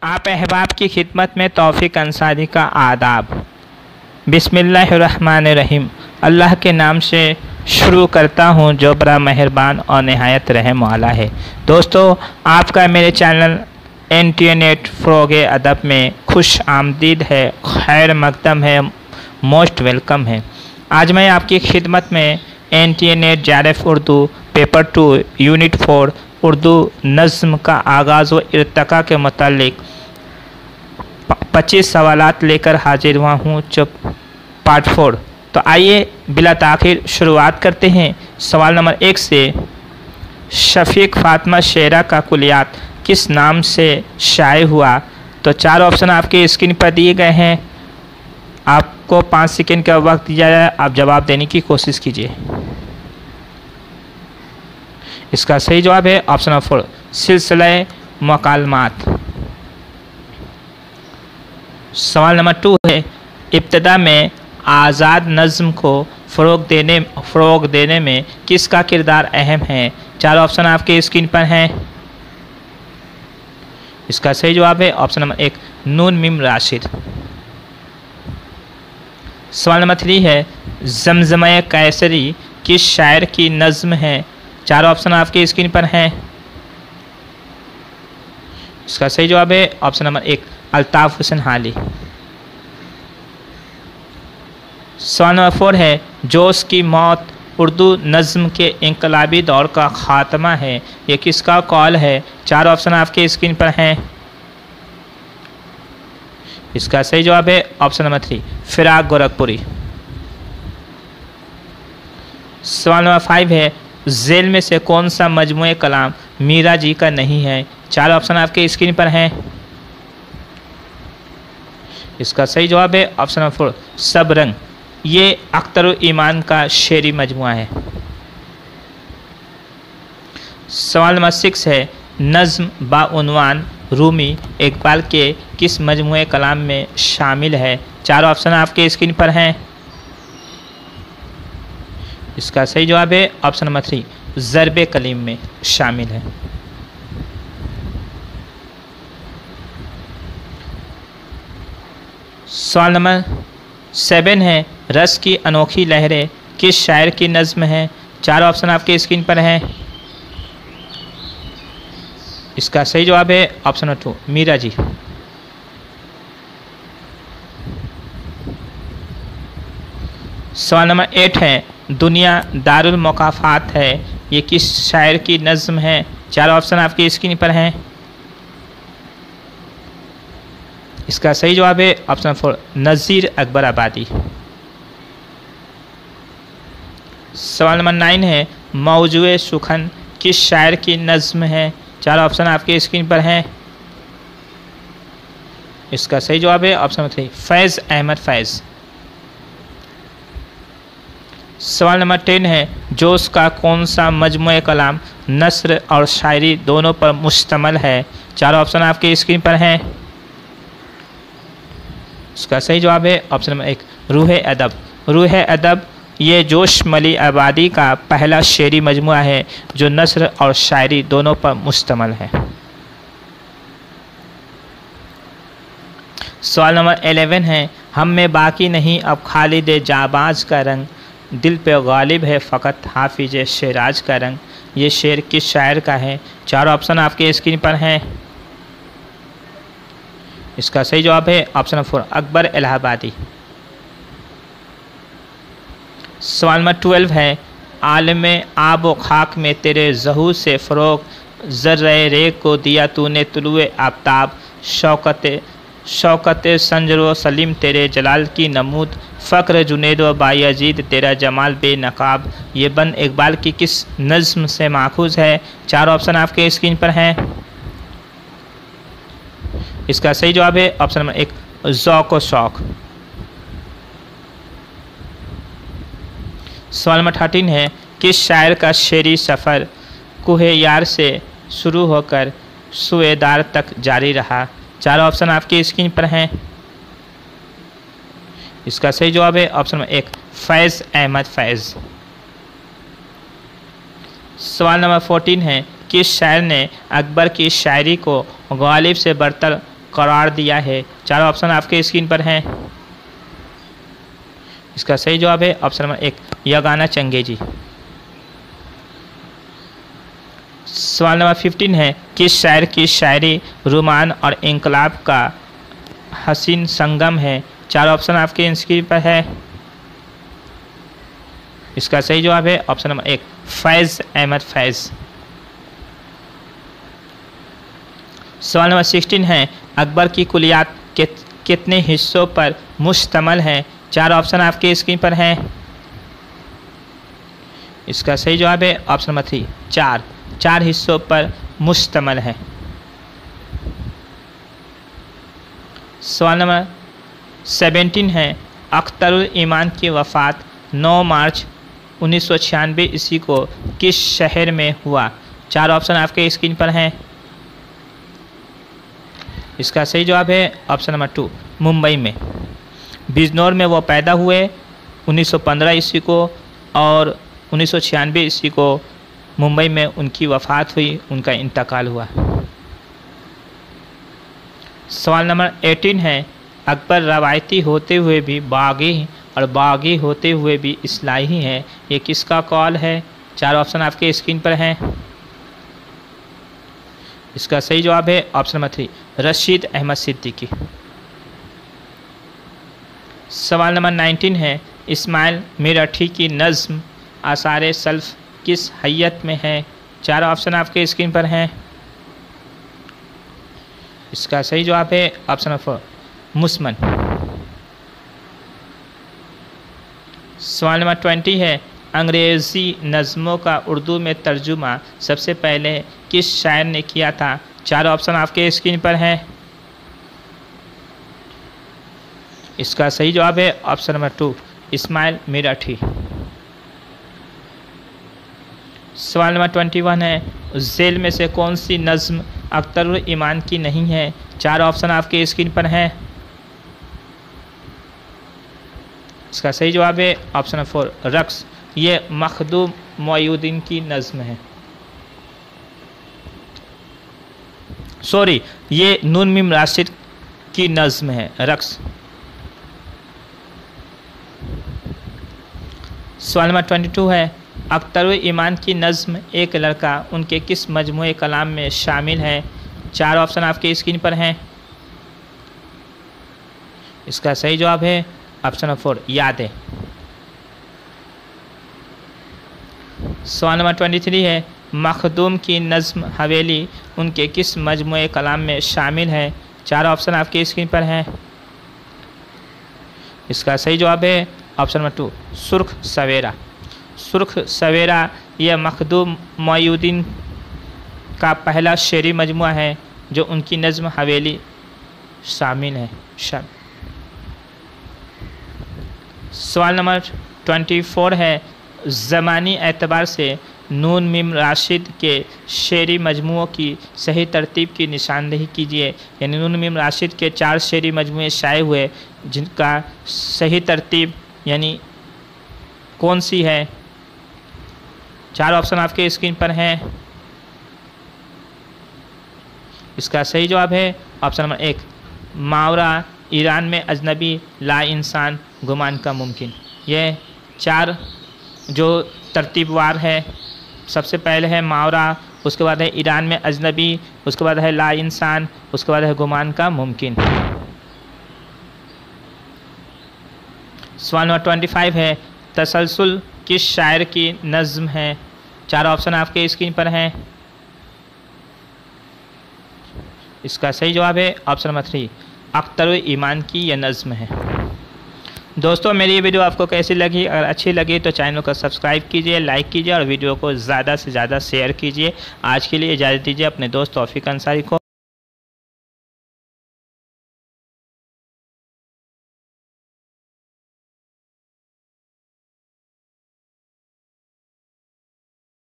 आप अहबाब की खिदमत में तौफीक अंसारी का आदाब। बिस्मिल्लाहिर्रहमानिर्रहीम। अल्लाह के नाम से शुरू करता हूँ जो बड़ा मेहरबान और नहायत रहम वाला है। दोस्तों, आपका मेरे चैनल NTNet फ़रोग़ अदब में खुश आमदीद है, खैर मक़दम है, मोस्ट वेलकम है। आज मैं आपकी खिदमत में NTNet JRF Urdu paper 2 unit 4 Urdu नज़्म का आगाज़ व इर्तिक़ा के मुतालिक 25 सवालात लेकर हाजिर हुआ हूँ जो पार्ट 4। तो आइए बिला ताख़ीर शुरुआत करते हैं। सवाल नंबर 1 से, शफ़ीक़ फ़ातिमा शेरा का कुलियात किस नाम से शाये हुआ? तो 4 ऑप्शन आपके स्क्रीन पर दिए गए हैं। आपको 5 सेकंड का वक्त दिया जाए, आप जवाब देने की कोशिश कीजिए। इसका सही जवाब है ऑप्शन नंबर 4, सिलसिला मकालमात। सवाल नंबर 2 है, इब्तिदा में आज़ाद नज़्म को फ़रोग़ देने में किसका किरदार अहम है? 4 ऑप्शन आपके स्क्रीन पर हैं। इसका सही जवाब है ऑप्शन नंबर 1, नून मीम राशिद। सवाल नंबर 3 है, ज़मज़म-ए कैसरी किस शायर की नज़्म है? 4 ऑप्शन आपके स्क्रीन पर हैं। इसका सही जवाब है ऑप्शन नंबर 1, अल्ताफ़ हुसैन हाली। सवाल नंबर 4 है, जोश की मौत उर्दू नज़्म के इनकलाबी दौर का ख़ात्मा है, ये किसका कौल है? 4 ऑप्शन आपके स्क्रीन पर हैं। इसका सही जवाब है ऑप्शन नंबर 3, फ़िराक़ गोरखपुरी। सवाल नंबर 5 है, झेल में से कौन सा मजमूए कलाम मीरा जी का नहीं है? 4 ऑप्शन आपके स्क्रीन पर हैं। इसका सही जवाब है ऑप्शन नंबर 4, सब रंग। ये अख्तर-उ-ईमान का शेरी मजमुआ है। सवाल नंबर 6 है, नज़्म बाउनवान रूमी इकबाल के किस मजमुए कलाम में शामिल है? 4 ऑप्शन आपके स्क्रीन पर हैं। इसका सही जवाब है ऑप्शन नंबर 3, ज़र्ब कलीम में शामिल है। सवाल नंबर 7 है, रस की अनोखी लहरें किस शायर की नज़्म है? 4 ऑप्शन आपके स्क्रीन पर हैं। इसका सही जवाब है ऑप्शन नंबर 2, मीरा जी। सवाल नंबर 8 है, दुनिया दारुल मुकाफ़ात है, ये किस शायर की नज़्म है? 4 ऑप्शन आपकी स्क्रीन पर हैं। इसका सही जवाब है ऑप्शन 4, नज़ीर अकबर आबादी। सवाल नंबर 9 है, मौजूए सुखन किस शायर की नज़्म है? 4 ऑप्शन आपके स्क्रीन पर हैं। इसका सही जवाब है ऑप्शन नंबर 3, फैज़ अहमद फैज़। सवाल नंबर 10 है, जोश का कौन सा मजमूए कलाम नस्र और शायरी दोनों पर मुश्तमल है? 4 ऑप्शन आपके स्क्रीन पर हैं। इसका सही जवाब है ऑप्शन नंबर 1, रूह अदब। रूह अदब ये जोशमली आबादी का पहला शेरी मजमुआ है जो नस्र और शायरी दोनों पर मुश्तमल है। सवाल नंबर 11 है, हम में बाकी नहीं अब खालिद जाबाज का रंग, दिल पे गालिब है फ़कत हाफिज शेराज का रंग, ये शेर किस शायर का है? 4 ऑप्शन आपके स्क्रीन पर हैं। इसका सही जवाब है ऑप्शन नंबर 4, अकबर इलाहाबादी। सवाल नंबर 12 है, आलम आब व खाक में तेरे ज़हू से फ़रोग़, ज़र्रे रे को दिया तूने तुलुए आफ्ताब, शौकत संजर सलीम तेरे जलाल की नमूद, फ़क्र जुनैद व बायजीद तेरा जमाल बेनकाब, ये बंद इकबाल की किस नज़्म से माखूज़ है? 4 ऑप्शन आपके स्क्रीन पर हैं। इसका सही जवाब है ऑप्शन नंबर 1, ज़ौक़ व शौक़। सवाल नंबर 13 है, किस शायर का शेरी सफ़र कुहे यार से शुरू होकर सुएदार तक जारी रहा? 4 ऑप्शन आपके स्क्रीन पर हैं। इसका सही जवाब है ऑप्शन नंबर 1, फैज़ अहमद फैज़। सवाल नंबर 14 है, किस शायर ने अकबर की शायरी को गालिब से बरतर करार दिया है। चारों ऑप्शन आपके स्क्रीन पर हैं। इसका सही जवाब है ऑप्शन नंबर 1 यगाना चंगेजी। सवाल नंबर 15 है, किस शायर की शायरी रोमान और इंकलाब का हसीन संगम है। चार ऑप्शन आपके स्क्रीन पर है। इसका सही जवाब है ऑप्शन नंबर 1 फैज़ अहमद फैज़। सवाल नंबर 16 है, अकबर की कुलियात कितने हिस्सों पर मुश्तमल है। चार ऑप्शन आपके स्क्रीन पर हैं। इसका सही जवाब है ऑप्शन नंबर 3 चार हिस्सों पर मुश्तमल है। सवाल नंबर 17 है, अख्तरुल ईमान की वफ़ात 9 मार्च 1996 ईस्वी को किस शहर में हुआ। चार ऑप्शन आपके स्क्रीन पर हैं। इसका सही जवाब है ऑप्शन नंबर 2 मुंबई में। बिजनौर में वो पैदा हुए 1915 ईस्वी को और 1996 ईस्वी को मुंबई में उनकी वफ़ात हुई, उनका इंतकाल हुआ। सवाल नंबर 18 है, अकबर रवायती होते हुए भी बागी और बागी होते हुए भी इस्लाही है, ये किसका कौल है। चार ऑप्शन आपके स्क्रीन पर हैं। इसका सही जवाब है ऑप्शन नंबर 3 रशीद अहमद सिद्दीकी। सवाल नंबर 19 है, इस्माइल मिराठी की नज़्म आसारे सल्फ किस हैयत में है। चार ऑप्शन आपके स्क्रीन पर हैं। इसका सही जवाब है ऑप्शन नंबर 4 मुस्मन। सवाल नंबर 20 है, अंग्रेज़ी नज़्मों का उर्दू में तर्जुमा सबसे पहले किस शायर ने किया था। चार ऑप्शन आपके स्क्रीन पर हैं। इसका सही जवाब है ऑप्शन नंबर 2 इस्माइल मिराठी। सवाल नंबर 21 है, झेल में से कौन सी नज़्म अख्तरुल ईमान की नहीं है। चार ऑप्शन आपके स्क्रीन पर हैं। इसका सही जवाब है ऑप्शन नंबर 4 रक्स, ये मखदूम मोयुद्दीन की नज़्म है। सॉरी, ये नून मीम राशिद की नज़्म है रक्स। सवाल नंबर 22 है, अख्तरुल ईमान की नज़्म एक लड़का उनके किस मजमूए कलाम में शामिल है। चार ऑप्शन आपके स्क्रीन पर हैं। इसका सही जवाब है ऑप्शन नंबर 4 यादें। सवाल नंबर 23 है, मखदूम की नज़्म हवेली उनके किस मजमूए कलाम में शामिल है। चार ऑप्शन आपके स्क्रीन पर हैं। इसका सही जवाब है ऑप्शन नंबर 2 सुर्ख सवेरा। सुर्ख सवेरा यह मखदूम मोयुद्दीन का पहला शेरी मजमुआ है जो उनकी नज़्म हवेली शामिल है। सवाल नंबर 24 है, ज़मानी एतबार से नून मीम राशिद के शेरी मजमुओं की सही तरतीब की निशानदेही कीजिए। यानी नून मीम राशिद के 4 शेरी मजमुए शाये हुए जिनका सही तरतीब यानी कौन सी है। चार ऑप्शन आपके स्क्रीन पर हैं। इसका सही जवाब है ऑप्शन नंबर 1 मावरा, ईरान में अजनबी, ला इंसान, गुमान का मुमकिन। यह 4 जो तरतीबवार है, सबसे पहले है मावरा, उसके बाद है ईरान में अजनबी, उसके बाद है ला इंसान, उसके बाद है गुमान का मुमकिन। सवाल नंबर 25 है, तसलसल किस शायर की नज़्म है। चार ऑप्शन आपके स्क्रीन पर हैं। इसका सही जवाब है ऑप्शन नंबर 3 अख्तरुल ईमान की यह नज़्म है। दोस्तों, मेरी ये वीडियो आपको कैसी लगी। अगर अच्छी लगी तो चैनल को सब्सक्राइब कीजिए, लाइक कीजिए और वीडियो को ज़्यादा से ज़्यादा शेयर कीजिए। आज के लिए इजाज़त दीजिए अपने दोस्त तौफीक अंसारी को।